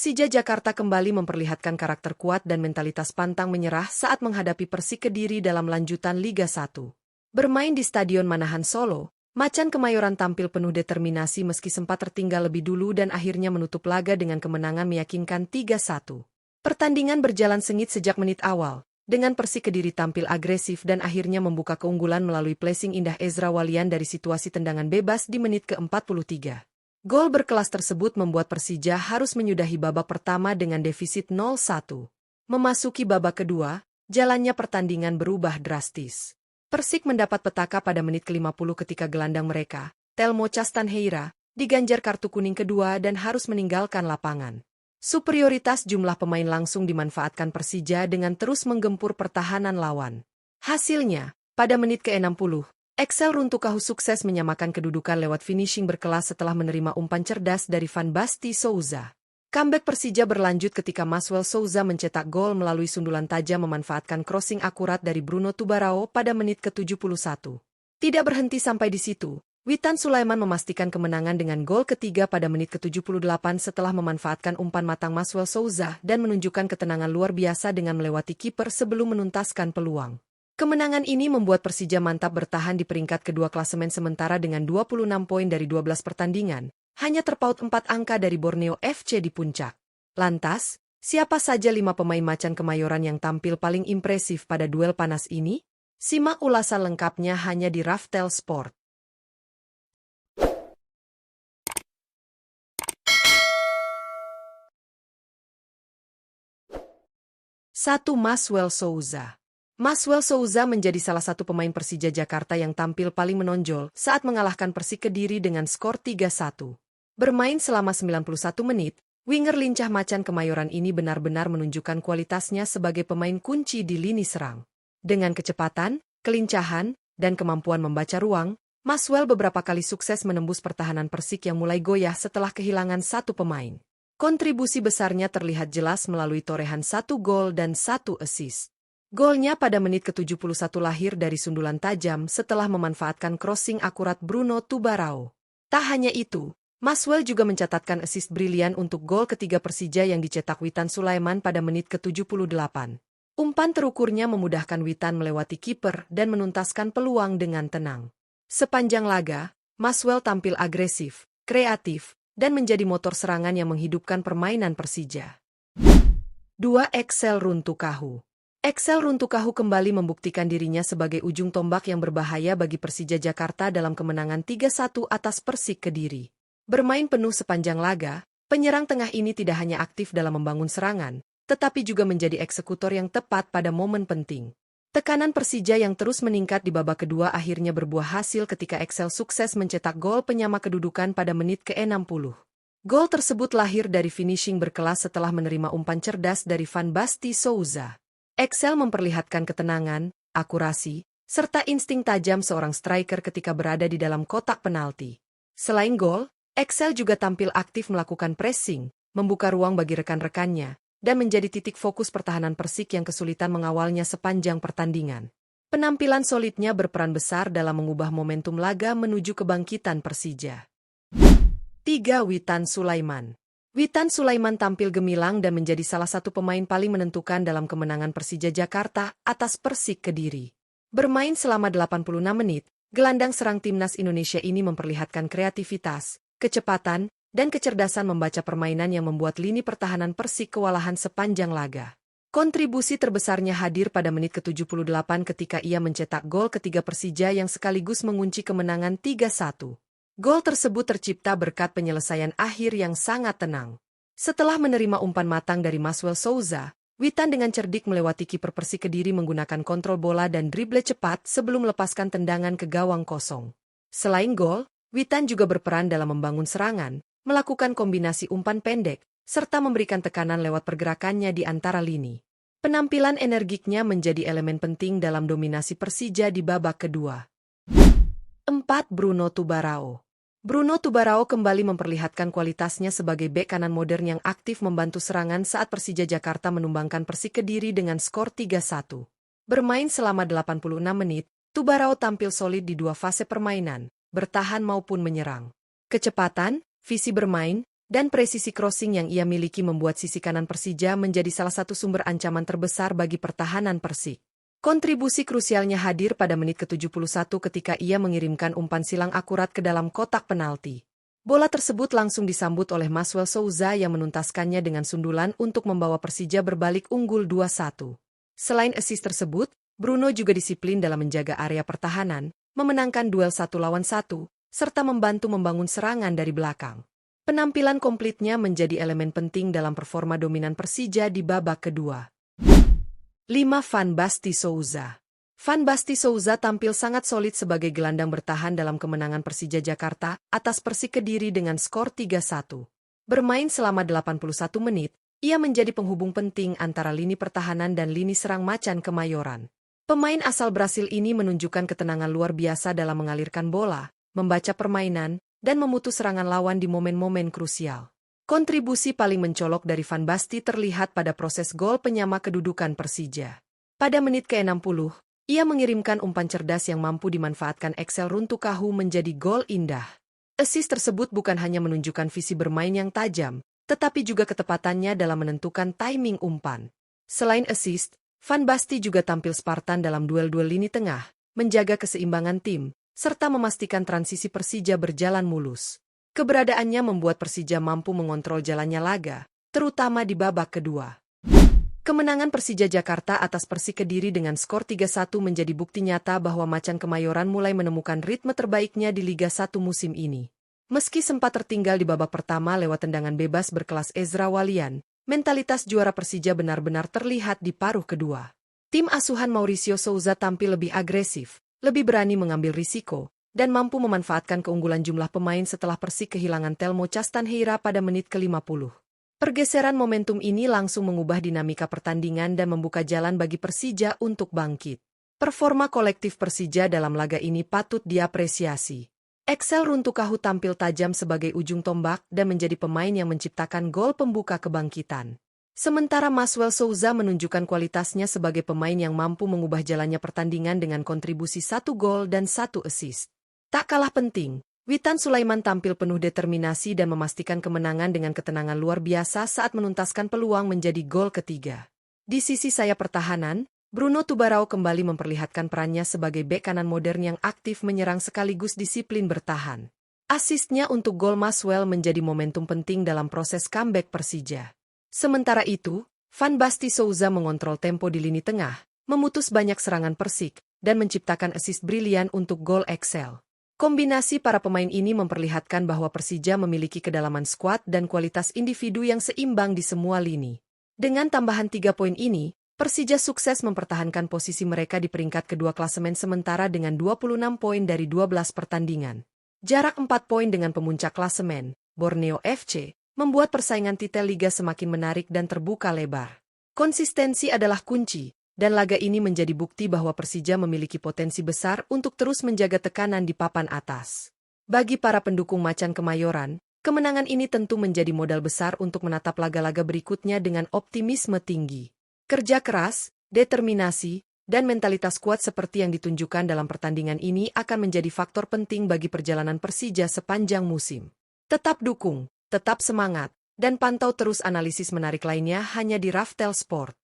Persija Jakarta kembali memperlihatkan karakter kuat dan mentalitas pantang menyerah saat menghadapi Persik Kediri dalam lanjutan Liga 1. Bermain di Stadion Manahan Solo, Macan Kemayoran tampil penuh determinasi meski sempat tertinggal lebih dulu dan akhirnya menutup laga dengan kemenangan meyakinkan 3-1. Pertandingan berjalan sengit sejak menit awal, dengan Persik Kediri tampil agresif dan akhirnya membuka keunggulan melalui placing indah Ezra Walian dari situasi tendangan bebas di menit ke-43. Gol berkelas tersebut membuat Persija harus menyudahi babak pertama dengan defisit 0-1. Memasuki babak kedua, jalannya pertandingan berubah drastis. Persik mendapat petaka pada menit ke-50 ketika gelandang mereka, Telmo Castanheira, diganjar kartu kuning kedua dan harus meninggalkan lapangan. Superioritas jumlah pemain langsung dimanfaatkan Persija dengan terus menggempur pertahanan lawan. Hasilnya, pada menit ke-60, Excel Runtukahu sukses menyamakan kedudukan lewat finishing berkelas setelah menerima umpan cerdas dari Van Basti Souza. Comeback Persija berlanjut ketika Maswell Souza mencetak gol melalui sundulan tajam memanfaatkan crossing akurat dari Bruno Tubarao pada menit ke-71. Tidak berhenti sampai di situ, Witan Sulaiman memastikan kemenangan dengan gol ketiga pada menit ke-78 setelah memanfaatkan umpan matang Maswell Souza dan menunjukkan ketenangan luar biasa dengan melewati kiper sebelum menuntaskan peluang. Kemenangan ini membuat Persija mantap bertahan di peringkat kedua klasemen sementara dengan 26 poin dari 12 pertandingan, hanya terpaut 4 angka dari Borneo FC di puncak. Lantas, siapa saja 5 pemain Macan Kemayoran yang tampil paling impresif pada duel panas ini? Simak ulasan lengkapnya hanya di Raftel Sport. 1. Maswell Souza. Maswell Souza menjadi salah satu pemain Persija Jakarta yang tampil paling menonjol saat mengalahkan Persik Kediri dengan skor 3-1. Bermain selama 91 menit, winger lincah Macan Kemayoran ini benar-benar menunjukkan kualitasnya sebagai pemain kunci di lini serang. Dengan kecepatan, kelincahan, dan kemampuan membaca ruang, Maswell beberapa kali sukses menembus pertahanan Persik yang mulai goyah setelah kehilangan satu pemain. Kontribusi besarnya terlihat jelas melalui torehan 1 gol dan 1 assist. Golnya pada menit ke-71 lahir dari sundulan tajam setelah memanfaatkan crossing akurat Bruno Tubarao. Tak hanya itu, Maswell juga mencatatkan assist brilian untuk gol ketiga Persija yang dicetak Witan Sulaiman pada menit ke-78. Umpan terukurnya memudahkan Witan melewati kiper dan menuntaskan peluang dengan tenang. Sepanjang laga, Maswell tampil agresif, kreatif, dan menjadi motor serangan yang menghidupkan permainan Persija. 2. Excel Runtukahu. Excel Runtukahu kembali membuktikan dirinya sebagai ujung tombak yang berbahaya bagi Persija Jakarta dalam kemenangan 3-1 atas Persik Kediri. Bermain penuh sepanjang laga, penyerang tengah ini tidak hanya aktif dalam membangun serangan, tetapi juga menjadi eksekutor yang tepat pada momen penting. Tekanan Persija yang terus meningkat di babak kedua akhirnya berbuah hasil ketika Excel sukses mencetak gol penyama kedudukan pada menit ke-60. Gol tersebut lahir dari finishing berkelas setelah menerima umpan cerdas dari Van Basti Souza. Excel memperlihatkan ketenangan, akurasi, serta insting tajam seorang striker ketika berada di dalam kotak penalti. Selain gol, Excel juga tampil aktif melakukan pressing, membuka ruang bagi rekan-rekannya, dan menjadi titik fokus pertahanan Persik yang kesulitan mengawalnya sepanjang pertandingan. Penampilan solidnya berperan besar dalam mengubah momentum laga menuju kebangkitan Persija. 3. Witan Sulaiman. Witan Sulaiman tampil gemilang dan menjadi salah satu pemain paling menentukan dalam kemenangan Persija Jakarta atas Persik Kediri. Bermain selama 86 menit, gelandang serang timnas Indonesia ini memperlihatkan kreativitas, kecepatan, dan kecerdasan membaca permainan yang membuat lini pertahanan Persik kewalahan sepanjang laga. Kontribusi terbesarnya hadir pada menit ke-78 ketika ia mencetak gol ketiga Persija yang sekaligus mengunci kemenangan 3-1. Gol tersebut tercipta berkat penyelesaian akhir yang sangat tenang. Setelah menerima umpan matang dari Maswell Souza, Witan dengan cerdik melewati kiper Persik Kediri menggunakan kontrol bola dan drible cepat sebelum melepaskan tendangan ke gawang kosong. Selain gol, Witan juga berperan dalam membangun serangan, melakukan kombinasi umpan pendek, serta memberikan tekanan lewat pergerakannya di antara lini. Penampilan energiknya menjadi elemen penting dalam dominasi Persija di babak kedua. 4. Bruno Tubarao. Bruno Tubarao kembali memperlihatkan kualitasnya sebagai bek kanan modern yang aktif membantu serangan saat Persija Jakarta menumbangkan Persik Kediri dengan skor 3-1. Bermain selama 86 menit, Tubarao tampil solid di dua fase permainan, bertahan maupun menyerang. Kecepatan, visi bermain, dan presisi crossing yang ia miliki membuat sisi kanan Persija menjadi salah satu sumber ancaman terbesar bagi pertahanan Persik. Kontribusi krusialnya hadir pada menit ke-71 ketika ia mengirimkan umpan silang akurat ke dalam kotak penalti. Bola tersebut langsung disambut oleh Maswell Souza yang menuntaskannya dengan sundulan untuk membawa Persija berbalik unggul 2-1. Selain assist tersebut, Bruno juga disiplin dalam menjaga area pertahanan, memenangkan duel 1-1, serta membantu membangun serangan dari belakang. Penampilan komplitnya menjadi elemen penting dalam performa dominan Persija di babak kedua. 5. Van Basten Souza. Van Basten Souza tampil sangat solid sebagai gelandang bertahan dalam kemenangan Persija Jakarta atas Persik Kediri dengan skor 3-1. Bermain selama 81 menit, ia menjadi penghubung penting antara lini pertahanan dan lini serang Macan Kemayoran. Pemain asal Brasil ini menunjukkan ketenangan luar biasa dalam mengalirkan bola, membaca permainan, dan memutus serangan lawan di momen-momen krusial. Kontribusi paling mencolok dari Van Basten terlihat pada proses gol penyama kedudukan Persija. Pada menit ke-60, ia mengirimkan umpan cerdas yang mampu dimanfaatkan Excel Runtukahu menjadi gol indah. Assist tersebut bukan hanya menunjukkan visi bermain yang tajam, tetapi juga ketepatannya dalam menentukan timing umpan. Selain assist, Van Basten juga tampil Spartan dalam duel-duel lini tengah, menjaga keseimbangan tim, serta memastikan transisi Persija berjalan mulus. Keberadaannya membuat Persija mampu mengontrol jalannya laga, terutama di babak kedua. Kemenangan Persija Jakarta atas Persik Kediri dengan skor 3-1 menjadi bukti nyata bahwa Macan Kemayoran mulai menemukan ritme terbaiknya di Liga 1 musim ini. Meski sempat tertinggal di babak pertama lewat tendangan bebas berkelas Ezra Walian, mentalitas juara Persija benar-benar terlihat di paruh kedua. Tim asuhan Mauricio Souza tampil lebih agresif, lebih berani mengambil risiko, dan mampu memanfaatkan keunggulan jumlah pemain setelah Persik kehilangan Telmo Castanheira pada menit ke-50. Pergeseran momentum ini langsung mengubah dinamika pertandingan dan membuka jalan bagi Persija untuk bangkit. Performa kolektif Persija dalam laga ini patut diapresiasi. Excel Runtukahu tampil tajam sebagai ujung tombak dan menjadi pemain yang menciptakan gol pembuka kebangkitan. Sementara Maswell Souza menunjukkan kualitasnya sebagai pemain yang mampu mengubah jalannya pertandingan dengan kontribusi 1 gol dan 1 assist. Tak kalah penting, Witan Sulaiman tampil penuh determinasi dan memastikan kemenangan dengan ketenangan luar biasa saat menuntaskan peluang menjadi gol ketiga. Di sisi sayap pertahanan, Bruno Tubarao kembali memperlihatkan perannya sebagai bek kanan modern yang aktif menyerang sekaligus disiplin bertahan. Asistnya untuk gol Maswell menjadi momentum penting dalam proses comeback Persija. Sementara itu, Van Basten Souza mengontrol tempo di lini tengah, memutus banyak serangan Persik, dan menciptakan assist brilian untuk gol Excel. Kombinasi para pemain ini memperlihatkan bahwa Persija memiliki kedalaman skuad dan kualitas individu yang seimbang di semua lini. Dengan tambahan 3 poin ini, Persija sukses mempertahankan posisi mereka di peringkat kedua klasemen sementara dengan 26 poin dari 12 pertandingan. Jarak 4 poin dengan pemuncak klasemen, Borneo FC, membuat persaingan titel liga semakin menarik dan terbuka lebar. Konsistensi adalah kunci, dan laga ini menjadi bukti bahwa Persija memiliki potensi besar untuk terus menjaga tekanan di papan atas. Bagi para pendukung Macan Kemayoran, kemenangan ini tentu menjadi modal besar untuk menatap laga-laga berikutnya dengan optimisme tinggi. Kerja keras, determinasi, dan mentalitas kuat seperti yang ditunjukkan dalam pertandingan ini akan menjadi faktor penting bagi perjalanan Persija sepanjang musim. Tetap dukung, tetap semangat, dan pantau terus analisis menarik lainnya hanya di Raftel Sport.